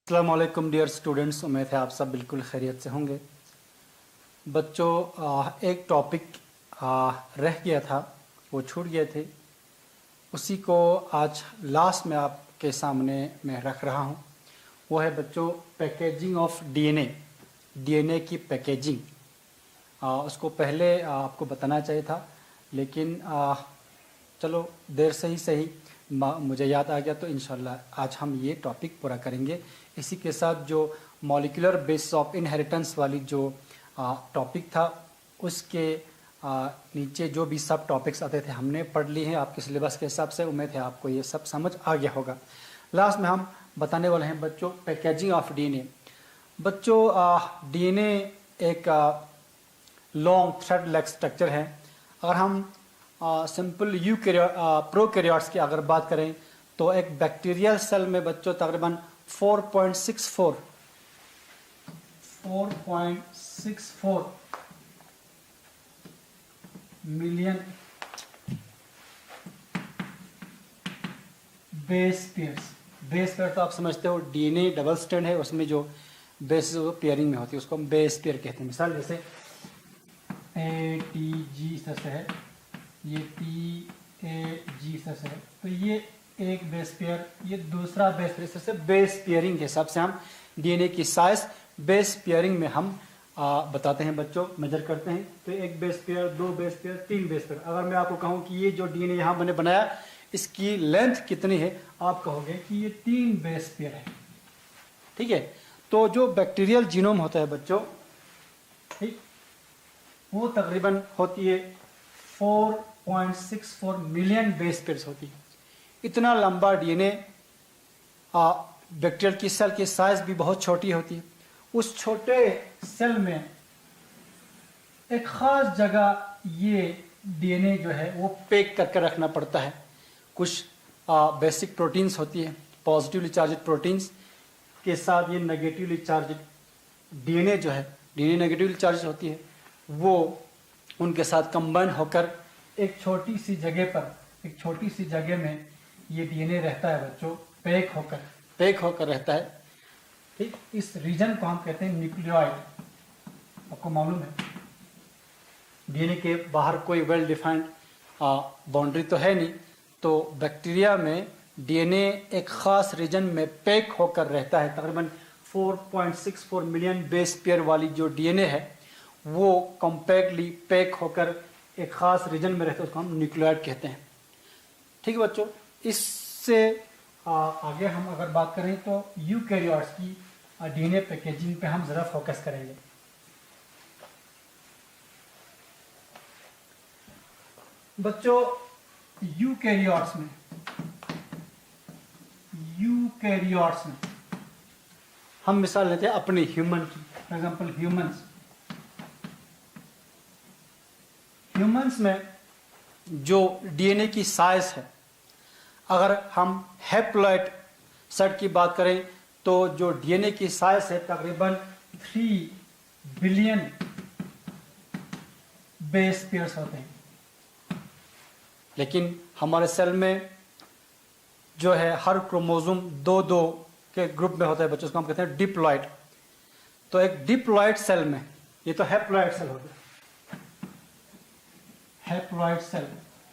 अस्सलाम वालेकुम dear students, उम्मीद है आप सब बिल्कुल खैरियत से होंगे। बच्चों, एक टॉपिक रह गया था, वो छूट गए थे, उसी को आज लास्ट में आपके सामने मैं रख रहा हूँ। वो है बच्चों पैकेजिंग ऑफ डीएनए की पैकेजिंग। उसको पहले आपको बताना चाहिए था, लेकिन चलो देर से ही सही मुझे याद आ गया, तो इंशाल्लाह आज हम ये टॉपिक पूरा करेंगे। इसी के साथ जो मॉलिक्यूलर बेसिस ऑफ इनहेरिटेंस वाली जो टॉपिक था, उसके नीचे जो भी सब टॉपिक्स आते थे हमने पढ़ लिए हैं आपके सिलेबस के हिसाब से। उम्मीद है आपको ये सब समझ आ गया होगा। लास्ट में हम बताने वाले हैं बच्चों पैकेजिंग ऑफ डीएनए। बच्चों, डीएनए एक लॉन्ग थ्रेड लाइक स्ट्रक्चर है। अगर हम सिंपल प्रोकैरियोट्स की अगर बात करें तो एक बैक्टीरियल सेल में बच्चों तकरीबन 4.64 मिलियन बेस पेयर तो आप समझते हो डीएनए डबल स्ट्रैंड है, उसमें जो बेस पेयरिंग में होती है उसको हम बेस पेयर कहते हैं। मिसाल जैसे ATG इस तरह से है, ये TAG इस तरह से है, तो ये एक बेस पेयर, ये दूसरा बेस पेयर। इस तरह से बेस पेयरिंग के हिसाब से हम डीएनए की साइज बेस पेयरिंग में हम बताते हैं बच्चों, मेजर करते हैं। तो एक बेस पेयर, दो बेस पेयर, तीन बेस पेयर। अगर मैं आपको कहूं कि ये जो डीएनए यहाँ मैंने बनाया इसकी लेंथ कितनी है, आप कहोगे कि ये 3 बेस पेयर है। ठीक है, तो जो बैक्टीरियल जीनोम होता है बच्चों, ठीक, वो तकरीबन होती है 4.64 मिलियन बेस पेयर्स होती है। इतना लंबा डीएनए, बैक्टीरियल की सेल की साइज भी बहुत छोटी होती है। उस छोटे सेल में एक खास जगह ये डीएनए जो है वो पैक करके रखना पड़ता है। कुछ बेसिक प्रोटीन्स होती है, पॉजिटिवली चार्जड प्रोटीन्स के साथ ये नेगेटिवली चार्जड डीएनए जो है, डीएनए नेगेटिवली चार्ज होती है, वो उनके साथ कंबाइन होकर एक छोटी सी जगह में ये डीएनए रहता है बच्चों, पैक होकर रहता है। ठीक, इस रीजन को हम कहते हैं न्यूक्लियोइड। आपको मालूम है डीएनए के बाहर कोई वेल डिफाइंड बाउंड्री तो है नहीं, तो बैक्टीरिया में डीएनए एक खास रीजन में पैक होकर रहता है। तकरीबन 4.64 मिलियन बेस पेयर वाली जो डीएनए है वो कॉम्पैक्टली पैक होकर एक खास रीजन में रहता है, उसको हम न्यूक्लियोइड कहते हैं। ठीक है बच्चों, इससे आगे हम अगर बात करें तो यूकैरियोट्स की डीएनए पैकेजिंग पे हम जरा फोकस करेंगे। बच्चों, यूकैरियोट्स में हम मिसाल लेते हैं अपने ह्यूमन की। फॉर एग्जांपल ह्यूमंस में जो डीएनए की साइज है, अगर हम हैप्लॉइड सेट की बात करें तो जो डीएनए की साइज है तकरीबन 3 बिलियन बेस पेयर्स होते हैं। लेकिन हमारे सेल में जो है हर क्रोमोसोम 2-2 के ग्रुप में होता है बच्चों, उसको हम कहते हैं डिप्लॉइड। तो एक डिप्लॉइड सेल में, ये तो हैप्लॉइड सेल हो गया, हैप्लॉइड सेल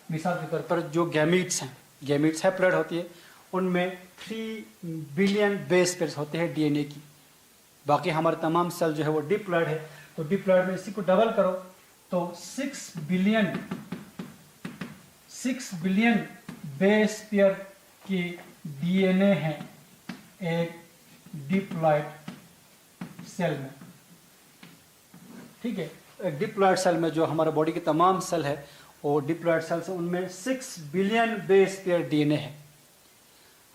मिसाल के तौर पर जो गैमीट्स हैप्लॉइड होती है, उनमें 3 बिलियन बेस पेयर्स होते हैं डीएनए की। बाकी हमारे तमाम सेल जो है वो डिप्लॉइड है, तो डिप्लॉइड में इसी को डबल करो तो 6 बिलियन बेस पेयर की डीएनए है एक डिप्लॉइड सेल में। ठीक है, एक डिप्लॉइड सेल में जो हमारे बॉडी के तमाम सेल है वो डिप्लॉइड सेल्स, उनमें 6 बिलियन बेस पेयर डीएनए है।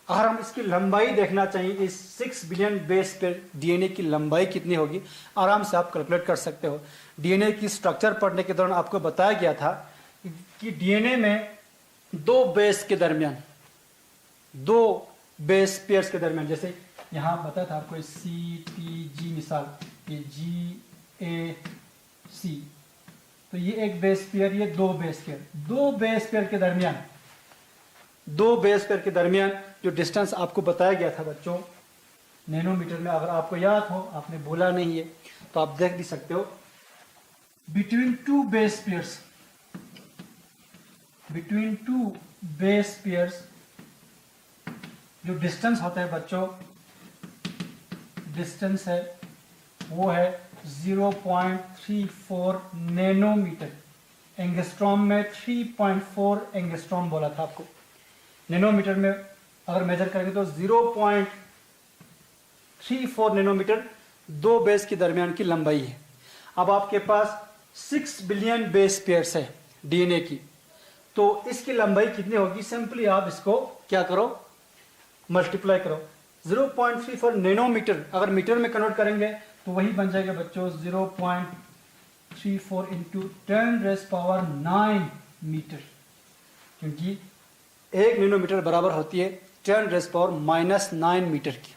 अगर हम इसकी लंबाई देखना चाहिए, इस 6 बिलियन बेस पेयर डीएनए की लंबाई कितनी होगी, आराम से आप कैलकुलेट कर सकते हो। डीएनए की स्ट्रक्चर पढ़ने के दौरान आपको बताया गया था कि डीएनए में 2 बेस पेयर्स के दरमियान, जैसे यहां बताया था आपको CTG मिसाल, ये GAC, तो ये एक बेस पेयर, ये 2 बेस पेयर। 2 बेस पेयर के दरमियान जो डिस्टेंस आपको बताया गया था बच्चों, नैनोमीटर में अगर आपको याद हो, आपने बोला नहीं है तो आप देख भी सकते हो, between two base pairs, between two base pairs जो डिस्टेंस होता है बच्चों, डिस्टेंस है वो है 0.34 नैनोमीटर। एंगस्ट्रॉम में 3.4 एंगस्ट्रॉम बोला था आपको। नैनोमीटर में अगर मेजर करेंगे तो 0.34 नैनोमीटर दो बेस के दरमियान की लंबाई है। अब आपके पास 6 बिलियन बेस पेयर्स है डीएनए की, तो इसकी लंबाई कितनी होगी? सिंपली आप इसको क्या करो, मल्टीप्लाई करो। 0.34 नैनोमीटर अगर मीटर में कन्वर्ट करेंगे तो वही बन जाएगा बच्चों 0.34 इंटू 10⁻⁹ मीटर, क्योंकि 1 नैनोमीटर बराबर होती है 10⁻⁻�9 मीटर की।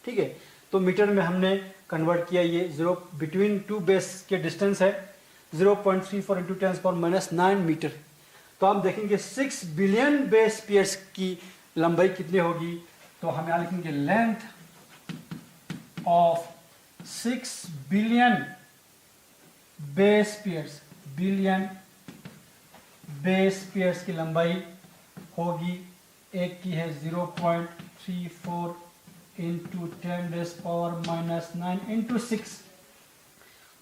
ठीक है, तो मीटर में हमने कन्वर्ट किया, ये बिटवीन टू बेस के डिस्टेंस है 0.34 इंटू 10⁻⁹ मीटर। तो हम देखेंगे 6 बिलियन बेस पेयर्स की लंबाई कितनी होगी, तो हम यहां लिखेंगे length of 6 billion base pairs, billion base pairs की लंबाई होगी, एक की है 0.34 इंटू 10⁻⁻�9 इंटू 6,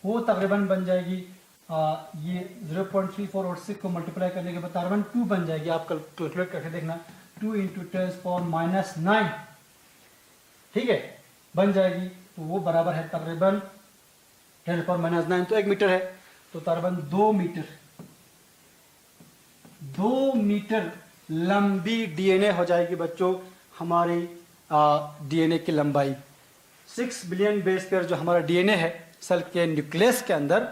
वो तकरीबन बन जाएगी ये 0.34 और 6 को मल्टीप्लाई करने के बाद तकरीबन 2 बन जाएगी। आप कैलकुलेट करके देखना, 2 इंटू 10⁻⁹, ठीक है, बन जाएगी। तो वो बराबर है तकरीबन 10⁻⁹, तो 1 मीटर है, तो तकरीबन 2 मीटर, 2 मीटर लंबी डीएनए हो जाएगी बच्चों हमारी डीएनए की लंबाई। 6 बिलियन बेस पेयर जो हमारा डीएनए है सेल के न्यूक्लियस के अंदर,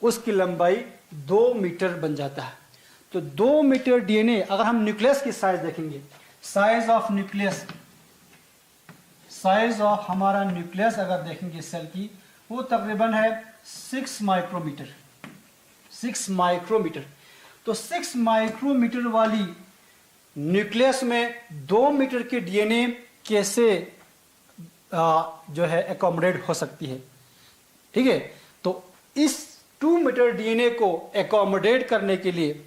उसकी लंबाई 2 मीटर बन जाता है। तो 2 मीटर डीएनए, अगर हम न्यूक्लियस की साइज देखेंगे, size of nucleus, size of हमारा न्यूक्लियस अगर देखेंगे सेल की, वो तकरीबन है 6 माइक्रोमीटर, 6 माइक्रोमीटर। तो 6 माइक्रोमीटर वाली न्यूक्लियस में 2 मीटर के डीएनए कैसे जो है एकोमोडेट हो सकती है? ठीक है, तो इस 2 मीटर डीएनए को एकोमोडेट करने के लिए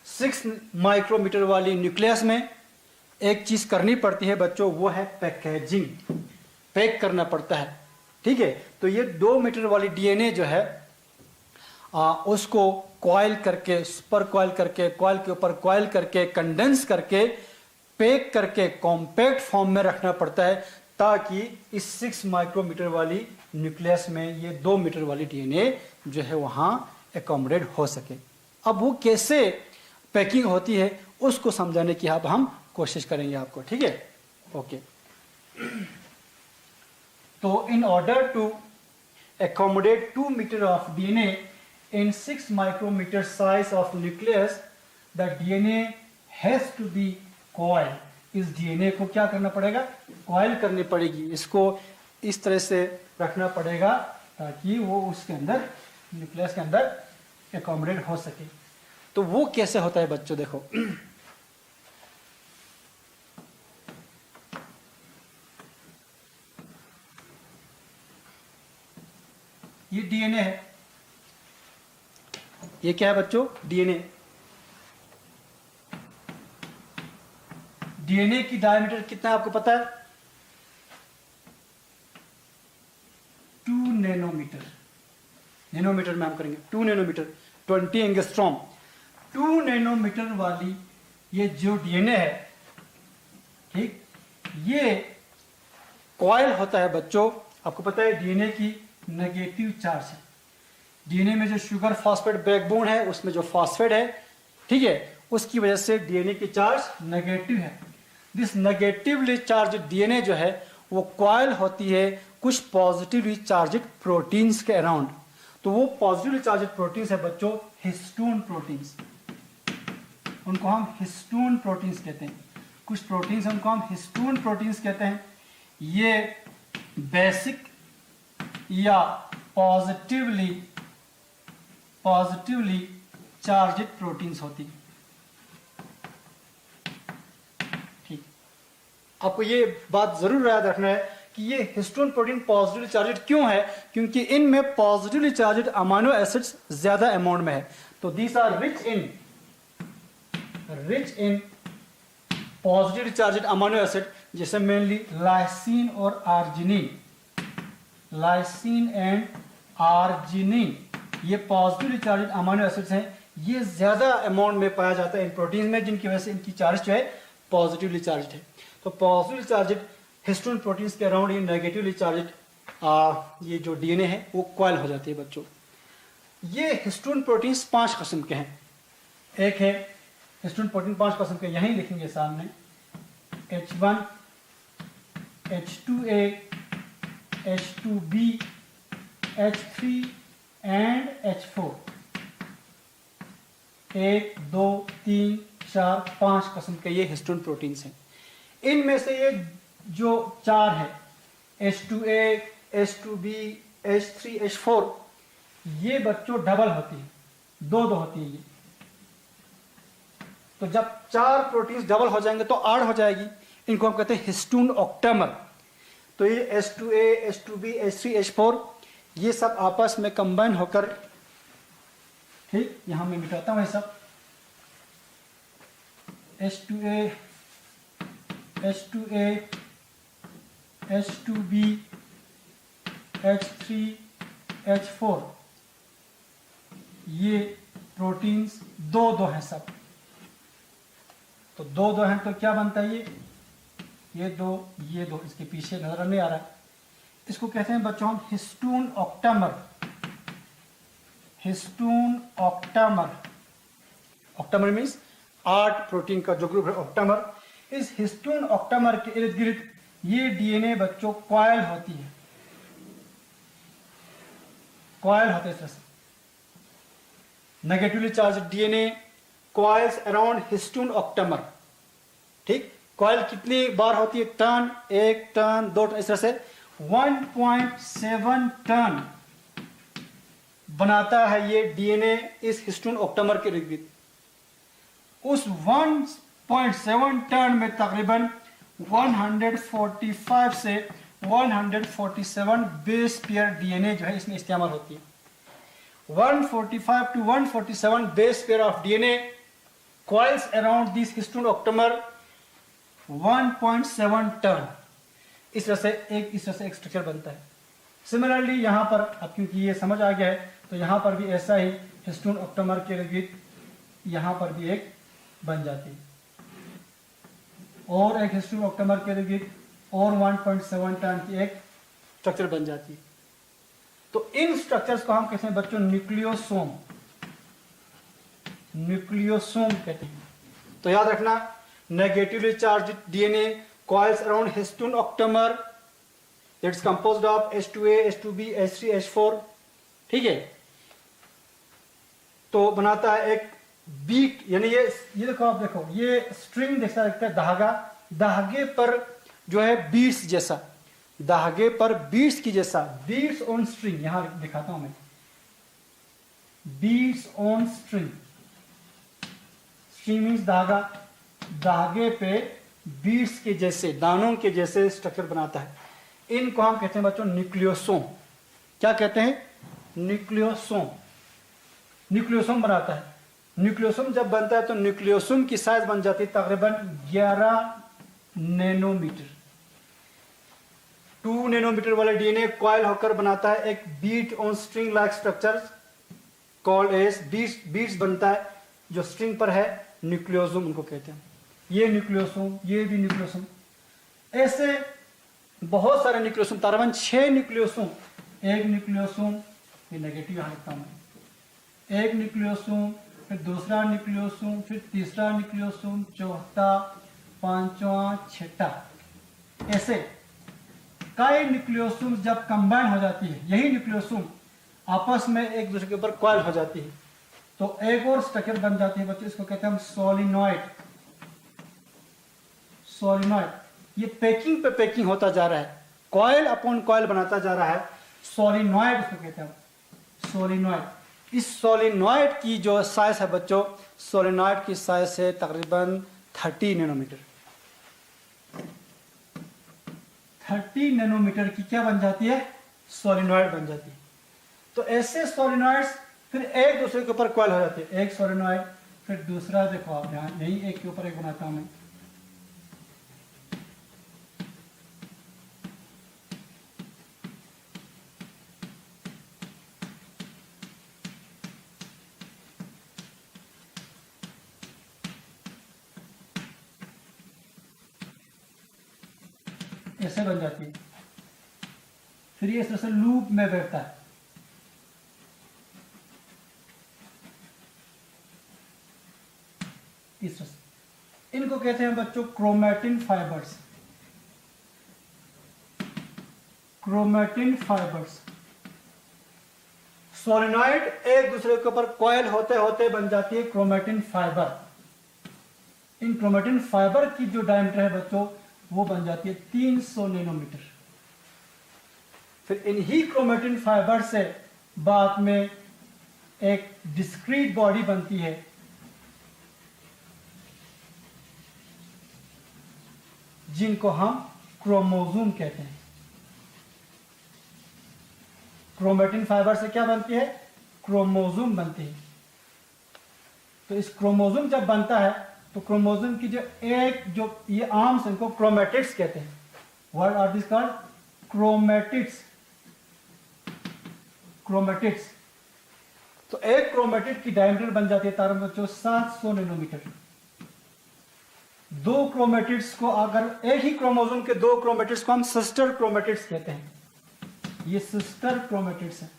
6 माइक्रोमीटर वाली न्यूक्लियस में एक चीज करनी पड़ती है बच्चों, वो है पैकेजिंग, पैक करना पड़ता है। ठीक है, तो ये 2 मीटर वाली डीएनए जो है उसको कॉइल करके, सुपर कॉइल करके, कॉइल के ऊपर कॉइल करके, कंडेंस करके, पैक करके कॉम्पैक्ट फॉर्म में रखना पड़ता है, ताकि इस 6 माइक्रोमीटर वाली न्यूक्लियस में ये 2 मीटर वाली डीएनए जो है वहां एकोमोडेट हो सके। अब वो कैसे पैकिंग होती है उसको समझाने की अब हम कोशिश करेंगे आपको। ठीक है, ओके। तो in order to accommodate 2 meter of DNA in 6 micrometer size of nucleus, the DNA has to be coiled. इस DNA को क्या करना पड़ेगा? कॉइल करनी पड़ेगी, इसको इस तरह से रखना पड़ेगा ताकि वो उसके अंदर, न्यूक्लियस के अंदर एकोमोडेट हो सके। तो वो कैसे होता है बच्चों? देखो, ये डीएनए है, ये क्या है बच्चों? डीएनए। डीएनए की डायमीटर कितना है आपको पता है? 2 नैनोमीटर। नैनोमीटर में हम करेंगे 2 नैनोमीटर, 20 एंगस्ट्रॉम। 2 नैनोमीटर वाली ये जो डीएनए है, ठीक, ये कॉइल होता है बच्चों। आपको पता है डीएनए की नेगेटिव चार्ज है। डीएनए में जो शुगर फॉस्फेट बैकबोन है उसमें जो फॉस्फेट है, ठीक है, उसकी वजह से डीएनए की चार्ज नेगेटिव है। दिस नेगेटिवली चार्ज डीएनए जो है वो कॉइल होती है कुछ पॉजिटिवली चार्ज प्रोटीन्स के अराउंड। तो वो पॉजिटिवली चार्ज प्रोटीन्स है बच्चों हिस्टोन प्रोटीन्स, उनको हम हिस्टोन प्रोटीन्स कहते हैं। कुछ प्रोटीन्स हैं उनको हम हिस्टोन प्रोटीन्स कहते हैं। ये बेसिक या पॉजिटिवली चार्ज प्रोटीन्स होती है। ठीक, आपको ये बात जरूर याद रखना है कि ये हिस्टोन प्रोटीन पॉजिटिवली चार्जड क्यों है, क्योंकि इनमें पॉजिटिवली चार्जड अमाइनो एसिड्स ज्यादा अमाउंट में है। तो these are rich in positively charged amino acid, जैसे मेनली लाइसिन और आर्जिनिन, लाइसिन एंड आर्जिनिन, ये पॉजिटिवली चार्जड अमाइनो एसिड्स हैं। ये ज्यादा अमाउंट में पाया जाता है इन प्रोटीन में, जिनकी वजह से इनकी चार्ज जो है पॉजिटिवली चार्जड है। तो पॉजिटिवली चार्जड हिस्टोन प्रोटीन्स के अराउंड ये नेगेटिवली चार्जड ये जो डीएनए है वो कॉइल हो जाती है बच्चों। ये हिस्टोन प्रोटीन्स 5 किस्म के हैं। एक है हिस्टोन प्रोटीन 5 किस्म के, यहीं लिखेंगे सामने, H1, H2A, H2B, H3 and H4। 1, 2, 3, 4, 5 किस्म के ये हिस्टोन प्रोटीन्स हैं। इनमें से ये जो 4 है, H2A, H2B, H3, H4, ये बच्चों डबल होती है, 2 होती है ये। तो जब 4 प्रोटीन्स डबल हो जाएंगे तो 8 हो जाएगी, इनको हम कहते हैं हिस्टोन ऑक्टेमर। तो ये H2A, H2B, H3, H4 ये सब आपस में कंबाइन होकर, ठीक, यहां मैं मिटाता हूं ये सब, H2A, H2A, H2B, H3, H4, ये प्रोटीन्स 2 हैं सब। तो 2 हैं तो क्या बनता है ये 2, ये 2, इसके पीछे नजर नहीं आ रहा है। इसको कहते हैं बच्चों हम histone octamer. Histone octamer, octamer means 8 protein का जो ग्रुप है ऑक्टेमर। इस हिस्टोन ऑक्टेमर के इर्द गिर्द ये डीएनए बच्चों कॉइल होती है, कॉइल होते इस तरह से। Negatively charge DNA coils around histone octamer, ठीक। कॉइल कितनी बार होती है? टर्न, 1 टर्न, 2 टर्न, इस तरह से 1.7 टर्न बनाता है ये डीएनए इस हिस्टोन ऑक्टेमर के इर्द गिर्द। उस 1.7 टर्न में तकरीबन 145 से 147 बेस पेयर डीएनए जो है इसमें इस्तेमाल होती है। 145 to 147 base pair of DNA coils around this histone octamer 1.7 turn. इस तरह से एक स्ट्रक्चर बनता है। सिमिलरली यहां पर, अब क्योंकि ये समझ आ गया है तो यहां पर भी ऐसा ही हिस्टोन ऑक्टेमर के इर्द यहां पर भी एक बन जाती है, और एक हिस्टोन ऑक्टेमर के इर्द और 1.7 टर्न की एक स्ट्रक्चर बन जाती है। तो इन स्ट्रक्चर्स को हम कहते हैं बच्चों न्यूक्लियोसोम, न्यूक्लियोसोम कहते हैं। तो याद रखना, negatively charged DNA coils around histone octamer, it's composed of H2A, H2B, H3, H4, ठीक है। तो बनाता है एक बीट, यानी ये देखो, आप देखो ये स्ट्रिंग जैसा लगता है, धागा, धागे पर जो है बीट्स जैसा, धागे पर बीट्स की जैसा, बीट्स ऑन स्ट्रिंग, यहां दिखाता हूं मैं, beads on string, string means धागा, धागे पे बीट्स के जैसे, दानों के जैसे स्ट्रक्चर बनाता है। इनको हम कहते हैं बच्चों न्यूक्लियोसोम। क्या कहते हैं? न्यूक्लियोसोम। न्यूक्लियोसोम बनाता है। न्यूक्लियोसोम जब बनता है तो न्यूक्लियोसोम की साइज बन जाती है तकरीबन 11 नैनोमीटर। 2 नैनोमीटर वाला डीएनए कॉइल होकर बनाता है एक bead on string like structure called as beads बनता है जो स्ट्रिंग पर है, न्यूक्लियोसोम उनको कहते हैं। ये न्यूक्लियोसोम, ये भी न्यूक्लियोसोम, ऐसे बहुत सारे न्यूक्लियोसोम, तकरीबन 6 न्यूक्लियोसोम। एक न्यूक्लियोसोम, ये नेगेटिव यहां लिखता हूं मैं, एक न्यूक्लियोसोम, फिर दूसरा न्यूक्लियोसोम, फिर तीसरा न्यूक्लियोसोम, चौथा, पांचवा, छठा, ऐसे कई न्यूक्लियोसोम जब कंबाइन हो जाती है, यही न्यूक्लियोसोम आपस में एक दूसरे के ऊपर कॉइल हो जाती है तो एक और स्ट्रक्चर बन जाती है बच्चों, इसको कहते हैं हम सोलिनॉइड। सोलिनॉइड, ये पैकिंग पे पैकिंग होता जा रहा है, कॉइल अपॉन कॉइल बनाता जा रहा है, सोलिनॉइड इसको कहते हैं, सोलिनॉइड। इस सोलिनॉइड की जो साइज है बच्चों, सोलिनॉइड की साइज है तकरीबन 30 नैनोमीटर, 30 नैनोमीटर की क्या बन जाती है, सोलिनॉइड बन जाती है। तो ऐसे सोलिनॉइड्स फिर एक दूसरे के ऊपर कॉइल हो जाते हैं, एक सोलिनॉइड फिर दूसरा, देखो आप यहाँ यही एक के ऊपर एक बनाता हूं मैं, ऐसे बन जाती है। फिर ये इस तरह से लूप में बैठता है। इस तरह से इनको कहते हैं बच्चों chromatin fibres. Chromatin fibres, solenoid एक दूसरे के ऊपर कॉइल होते होते बन जाती है क्रोमैटिन फाइबर। इन क्रोमैटिन फाइबर की जो डायमीटर है बच्चों वो बन जाती है 300 नैनोमीटर। फिर इन्हीं क्रोमैटिन फाइबर से बाद में एक डिस्क्रीट बॉडी बनती है जिनको हम क्रोमोसोम कहते हैं। क्रोमैटिन फाइबर से क्या बनती है, क्रोमोसोम बनती है। तो इस क्रोमोसोम जब बनता है तो क्रोमोसोम की जो ये आर्म्स इनको क्रोमैटिड्स कहते हैं। What are this called, chromatids. Chromatids. तो एक क्रोमैटिड की डायमीटर बन जाती है तारों बच्चों 700 नैनोमीटर। दो क्रोमैटिड्स को, अगर एक ही क्रोमोसोम के दो क्रोमैटिड्स को हम सिस्टर क्रोमैटिड्स कहते हैं। ये सिस्टर क्रोमैटिड्स हैं,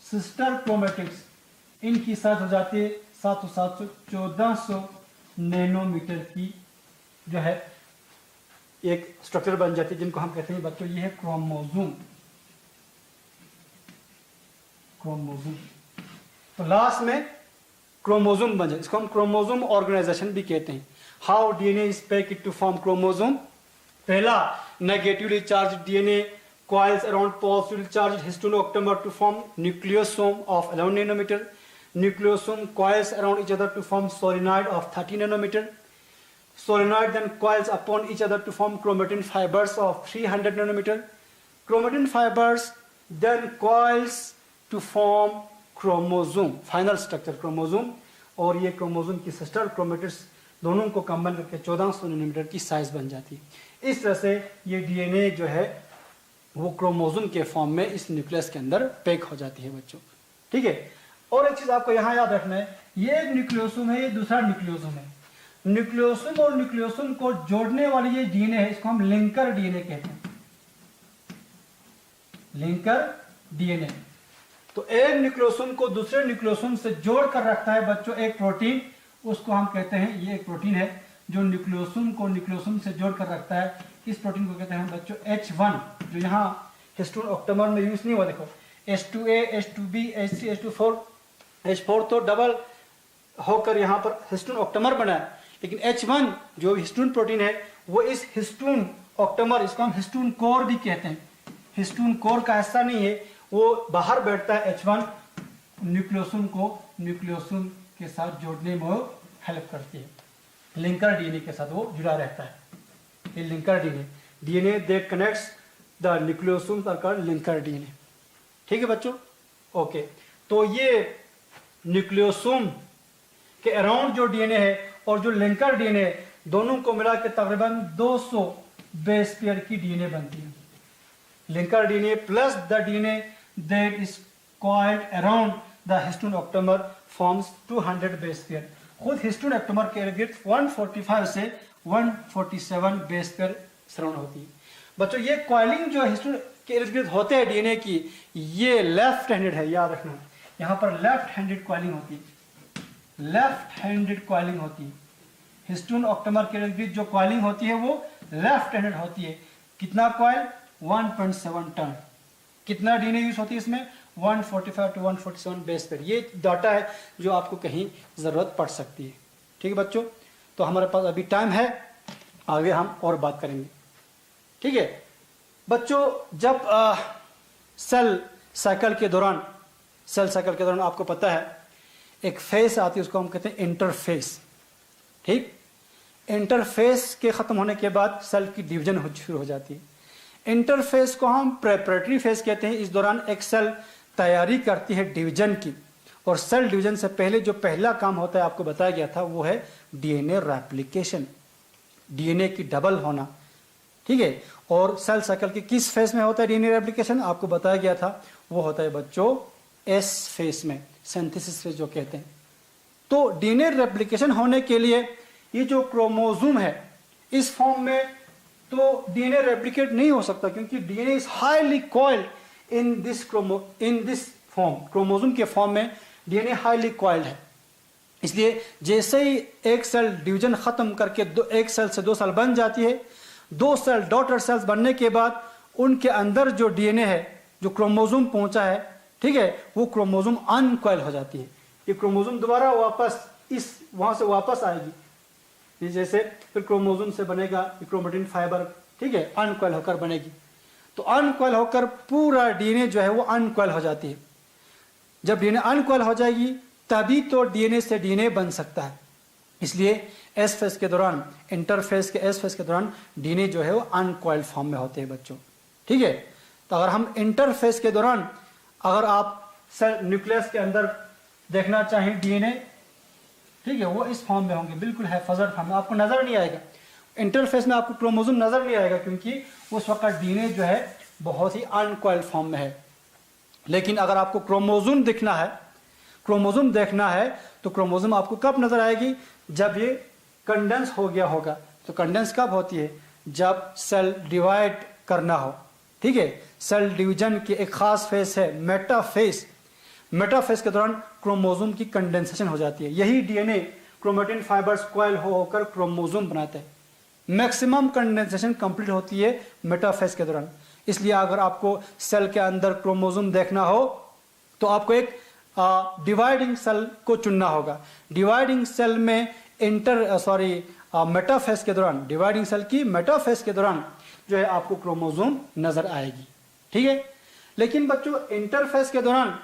सिस्टर क्रोमैटिड्स। इनकी साइज हो जाती है 700 1400 नैनोमीटर की जो है एक स्ट्रक्चर बन जाती है जिनको हम कहते हैं बच्चों ये है क्रोमोसोम। क्रोमोसोम। तो लास्ट में क्रोमोसोम बन जाए, इसको हम क्रोमोसोम ऑर्गेनाइजेशन भी कहते हैं। How DNA is packed to form chromosome. पहला, negatively charge DNA coils around positively charged histone octamer to form nucleosome of 11 nanometer. Nucleosome coils around each other to form solenoid of 30 nanometer. Solenoid then coils upon each other to form chromatin fibers of 300 nanometer. Chromatin fibers then coils to form chromosome, final structure chromosome. और ये chromosome की sister chromatids दोनों को combine करके 1400 nanometre की size बन जाती है। इस तरह से ये डीएनए जो है वो क्रोमोसोम के फॉर्म में इस न्यूक्लियस के अंदर पैक हो जाती है बच्चों। ठीक है। और एक चीज आपको यहां याद रखना है, ये एक न्यूक्लियोसोम है, ये दूसरा न्यूक्लियोसोम है। न्यूक्लियोसोम और न्यूक्लियोसोम को जोड़ने वाली ये डीएनए है, इसको हम लिंकर डीएनए कहते हैं। Linker DNA. तो एक न्यूक्लियोसोम को दूसरे न्यूक्लियोसोम से जोड़ कर रखता है बच्चों एक प्रोटीन, उसको हम कहते हैं, ये एक प्रोटीन है जो न्यूक्लियोसोम को न्यूक्लियोसोम से जोड़ कर रखता है। इस प्रोटीन को कहते हैं बच्चों H1, जो यहाँ हिस्टोन ऑक्टेमर में यूज नहीं हुआ। देखो H2A, H2B, H3, H2, H4 तो डबल होकर यहाँ पर हिस्टोन ऑक्टेमर बना है, लेकिन H1 जो हिस्टोन प्रोटीन है वो इस हिस्टोन ऑक्टेमर, इसको हम हिस्टोन कोर भी कहते हैं, हिस्टोन कोर का हिस्सा नहीं है, वो बाहर बैठता है। H1 न्यूक्लियोसोम को न्यूक्लियोसोम के साथ जोड़ने में हेल्प करती है। लिंकर डीएनए के साथ वो जुड़ा रहता है। ये linker DNA that connects the nucleosomes are called linker DNA. ठीक है बच्चों, ओके। तो ये न्यूक्लियोसोम के अराउंड जो डीएनए है और जो लिंकर डीएनए है, दोनों को मिला के तकरीबन 200 बेस पेयर की डीएनए बनती है। Linker DNA plus the DNA that is coiled around the histone octamer forms 200 base pair. खुद हिस्टोन ऑक्टेमर के इर्द गिर्द 145 से 147 बेस पेयर सराउंड होती है। बच्चों ये कॉइलिंग जो हिस्टोन के इर्द गिर्द होते हैं डीएनए की, ये लेफ्ट हैंडेड है, याद रखना। यहाँ पर लेफ्ट हैंडेड कॉइलिंग होती है, लेफ्ट हैंडेड कॉइलिंग होती है। हिस्टोन ऑक्टेमर के इर्द गिर्द जो कॉइलिंग होती है वो लेफ्ट हैंडेड होती है। कितना कॉइल, 1.7 टर्न। कितना डीएनए यूज होती है इसमें, 145 to 147 बेस पेयर। ये डाटा है जो आपको कहीं जरूरत पड़ सकती है। ठीक है बच्चों, तो हमारे पास अभी टाइम है, आगे हम और बात करेंगे। ठीक है बच्चों, जब सेल साइकिल के दौरान आपको पता है एक फेस आती है, उसको हम कहते हैं इंटरफेस। ठीक, इंटरफेस के ख़त्म होने के बाद सेल की डिवीजन शुरू हो जाती है। इंटरफेस को हम प्रेपरेटरी फेज कहते हैं। इस दौरान एक सेल तैयारी करती है डिवीजन की, और सेल डिवीजन से पहले जो पहला काम होता है आपको बताया गया था वो है डीएनए रेप्लिकेशन, डीएनए की डबल होना, ठीक है। और सेल साइकिल के किस फेज में होता है डीएनए रेप्लिकेशन, आपको बताया गया था वो होता है बच्चों एस फेज में, सिंथेसिस फेज जो कहते हैं। तो डीएनए रेप्लिकेशन होने के लिए ये जो क्रोमोसोम है इस फॉर्म में तो डीएनए रेप्लिकेट नहीं हो सकता, क्योंकि DNA is highly coiled in this form. Chromosome के फॉर्म में डीएनए हाईली कॉइल्ड है। इसलिए जैसे ही एक सेल डिवीजन खत्म करके एक सेल से 2 सेल बन जाती है, 2 सेल डॉटर सेल्स बनने के बाद उनके अंदर जो डीएनए है, जो क्रोमोसोम पहुंचा है, ठीक है, वो क्रोमोसोम अनकॉइल हो जाती है। ये क्रोमोसोम दोबारा वापस वहां से वापस आएगी, जैसे फिर क्रोमोसोम से बनेगा क्रोमेटिन फाइबर, ठीक है, अनकॉइल होकर बनेगी। तो अनकॉइल होकर पूरा डीएनए जो है वो अनकॉइल हो जाती है। जब डीएनए अनकॉइल हो जाएगी तभी तो डीएनए से डीएनए बन सकता है। इसलिए एस फेज के दौरान, इंटरफेज के एस फेज के दौरान डीएनए जो है वो अनकॉइल्ड फॉर्म में होते हैं बच्चों, ठीक है। तो अगर हम इंटरफेज के दौरान अगर आप सेल न्यूक्लियस के अंदर देखना चाहें डीएनए, ठीक है, वो इस फॉर्म में होंगे, बिल्कुल है फजर फॉर्म में, आपको नजर नहीं आएगा। इंटरफेस में आपको क्रोमोसोम नजर नहीं आएगा, क्योंकि उस वक्त डीएनए जो है बहुत ही अनकॉइल्ड फॉर्म में है। लेकिन अगर आपको क्रोमोसोम दिखना है, क्रोमोसोम देखना है, तो क्रोमोसोम आपको कब नजर आएगी, जब ये कंडेंस हो गया होगा। तो कंडेंस कब होती है, जब सेल डिवाइड करना हो, ठीक है। सेल डिवीजन की एक खास फेज है मेटाफेज। मेटाफेज के दौरान क्रोमोसोम की कंडेंसेशन हो जाती है। यही डीएनए क्रोमेटिन फाइबर्स कॉइल होकर क्रोमोसोम बनाते हैं। मैक्सिमम कंडेंसेशन कंप्लीट होती है मेटाफेज के दौरान। इसलिए अगर आपको सेल के अंदर क्रोमोसोम देखना हो तो आपको एक डिवाइडिंग सेल को चुनना होगा। डिवाइडिंग सेल में मेटाफेज के दौरान, डिवाइडिंग सेल की मेटाफेज के दौरान जो है आपको क्रोमोसोम नजर आएगी, ठीक है। लेकिन बच्चों इंटरफेज के दौरान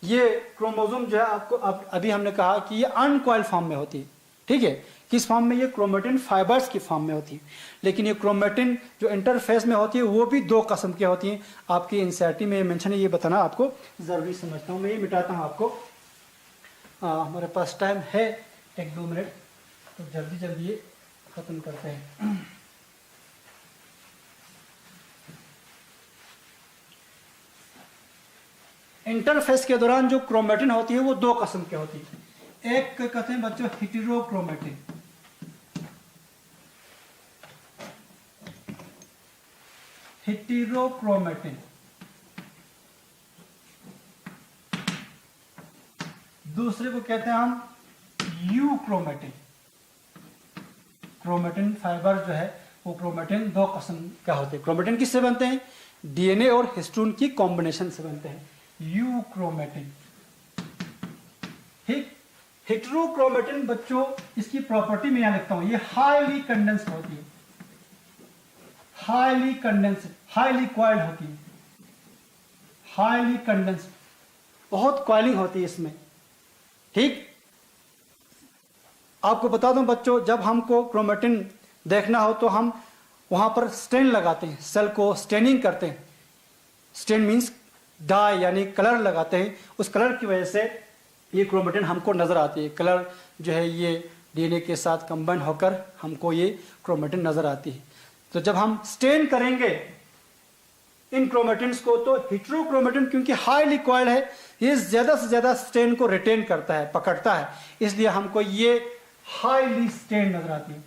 ये क्रोमोसोम जो है आपको अभी हमने कहा कि ये अनकॉइल्ड फॉर्म में होती है, ठीक है। किस फॉर्म में, ये क्रोमेटिन फाइबर्स की फॉर्म में होती है। लेकिन ये क्रोमेटिन जो इंटरफेस में होती है वो भी 2 किस्म की होती हैं। आपकी एनसीईआरटी में मेंशन है, ये बताना आपको जरूरी समझता हूँ। मैं ये मिटाता हूँ आपको, हमारे पास टाइम है 1-2 मिनट, तो जल्दी जल्दी ये खत्म करते हैं। इंटरफेस के दौरान जो क्रोमेटिन होती है वो 2 किस्म की होती है। एक कहते हैं बच्चों हेटेरोक्रोमेटिन, हेटेरोक्रोमेटिन। दूसरे को कहते हैं हम यूक्रोमेटिन। क्रोमेटिन फाइबर जो है वो क्रोमेटिन 2 किस्म का होते हैं। क्रोमेटिन किससे बनते हैं, डीएनए और हिस्टोन की कॉम्बिनेशन से बनते हैं, यूक्रोमेटिन, ठीक। हेटेरोक्रोमेटिन बच्चों इसकी प्रॉपर्टी मैं यहां लिखता हूं, ये हाईली कंडेंस्ड होती है, हाईली कंडेंस्ड, हाईली कॉइल्ड होती है, हाईली कंडेंस्ड, बहुत कॉइलिंग होती है इसमें, ठीक। आपको बता दूं बच्चों, जब हमको क्रोमेटिन देखना हो तो हम वहां पर स्टेन लगाते हैं, सेल को स्टेनिंग करते हैं। स्टेन मीन्स डाई, यानी कलर लगाते हैं। उस कलर की वजह से ये क्रोमेटिन हमको नजर आती है। कलर जो है ये डीएनए के साथ कंबाइन होकर हमको ये क्रोमेटिन नजर आती है। तो जब हम स्टेन करेंगे इन क्रोमेटिन्स को, तो हेटेरोक्रोमेटिन क्योंकि हाईली कॉइल्ड है, ये ज्यादा से ज्यादा स्टेन को रिटेन करता है, पकड़ता है। इसलिए हमको ये हाईली स्टेन नजर आती है,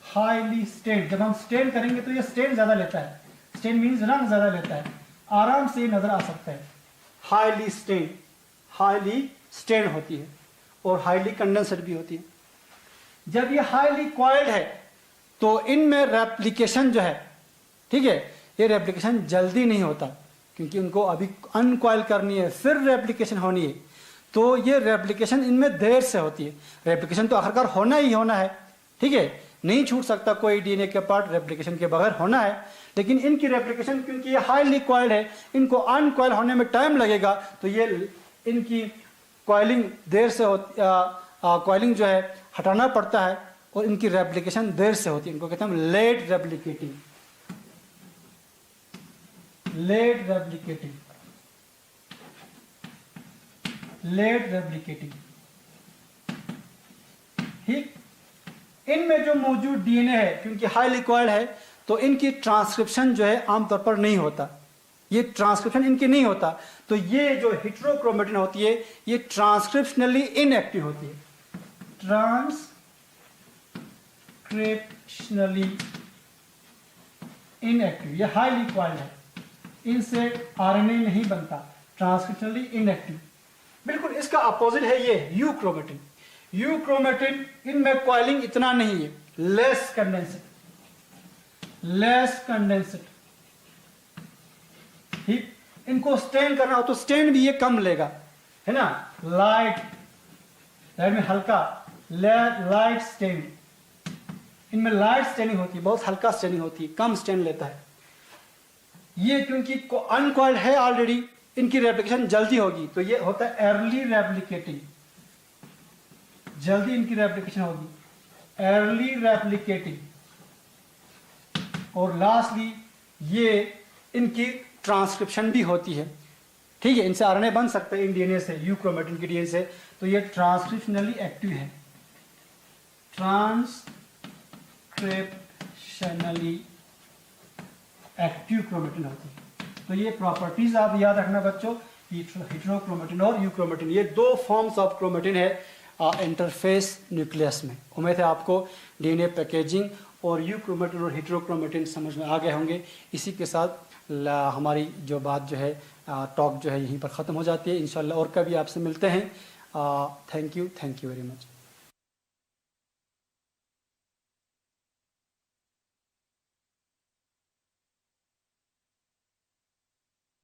हाईली स्टेन। जब हम स्टेन करेंगे तो ये स्टेन ज्यादा लेता है, स्टेन मीन्स रंग ज्यादा लेता है, आराम से नजर आ सकता है। हाईली स्टेन, हाईली स्टेन होती है और हाईली कंडेंस्ड भी होती है। जब ये हाईली कॉइल्ड है तो इनमें रेप्लिकेशन जो है, ठीक है, ये रेप्लिकेशन जल्दी नहीं होता, क्योंकि उनको अभी अनकॉइल करनी है, फिर रेप्लिकेशन होनी है। तो ये रेप्लिकेशन इनमें देर से होती है। रेप्लिकेशन तो आखिरकार होना ही होना है, ठीक है, नहीं छूट सकता कोई डीएनए के पार्ट, रेप्लिकेशन के बगैर होना है। लेकिन इनकी रेप्लिकेशन क्योंकि ये हाईली कॉइल्ड है, इनको अनकॉइल होने में टाइम लगेगा, तो ये इनकी कॉइलिंग देर से कॉइलिंग जो है हटाना पड़ता है, और इनकी रेप्लिकेशन देर से होती है, इनको कहते हैं हम late replicating, late replicating, late replicating. ठीक, इनमें जो मौजूद डीएनए है क्योंकि हाईली कॉइल्ड है तो इनकी ट्रांसक्रिप्शन जो है आमतौर पर नहीं होता, ये ट्रांसक्रिप्शन इनकी नहीं होता, तो ये जो हेटेरोक्रोमेटिन होती है ये ट्रांसक्रिप्शनली इनएक्टिव होती है, ट्रांसक्रिप्शनली इनएक्टिव, ये हाईली कॉइल्ड है, इनसे आरएनए नहीं बनता, ट्रांसक्रिप्शनली इनएक्टिव। बिल्कुल इसका अपोजिट है ये यूक्रोमेटिन। यूक्रोमेटिन इनमें कॉइलिंग इतना नहीं है, लेस कंडेंसेड, लेस कंडेंसेड। ठीक, इनको स्टेन करना हो तो स्टेन भी ये कम लेगा, है ना, लाइट में हल्का लाइट स्टेन, इनमें लाइट स्टेनिंग होती है, बहुत हल्का स्टेनिंग होती है, कम स्टेन लेता है ये, क्योंकि अनकॉइल्ड है ऑलरेडी, इनकी रेप्लिकेशन जल्दी होगी, तो ये होता है अर्ली रेप्लिकेटिंग, जल्दी इनकी रेप्लिकेशन होगी, अर्ली रेप्लिकेटिंग। और लास्टली ये इनकी ट्रांसक्रिप्शन भी होती है, ठीक है, इनसे आरएनए बन सकते हैं इन डीएनए से, यूक्रोमेटिन के डीएनए से, तो ये ट्रांसक्रिप्शनली एक्टिव है, ट्रांसक्रिप्शनली एक्टिव क्रोमेटिन होती है। तो ये प्रॉपर्टीज आप याद रखना बच्चों, हेटेरोक्रोमेटिन और यूक्रोमेटिन, ये दो फॉर्म्स ऑफ क्रोमेटिन है इंटरफेस न्यूक्लियस में। उम्मीद है आपको डीएनए पैकेजिंग और यूक्रोमेटिन और हेटेरोक्रोमेटिन समझ में आ गए होंगे। इसी के साथ हमारी जो बात जो है टॉक जो है यहीं पर ख़त्म हो जाती है। इंशाल्लाह और कभी आपसे मिलते हैं। Thank you very much.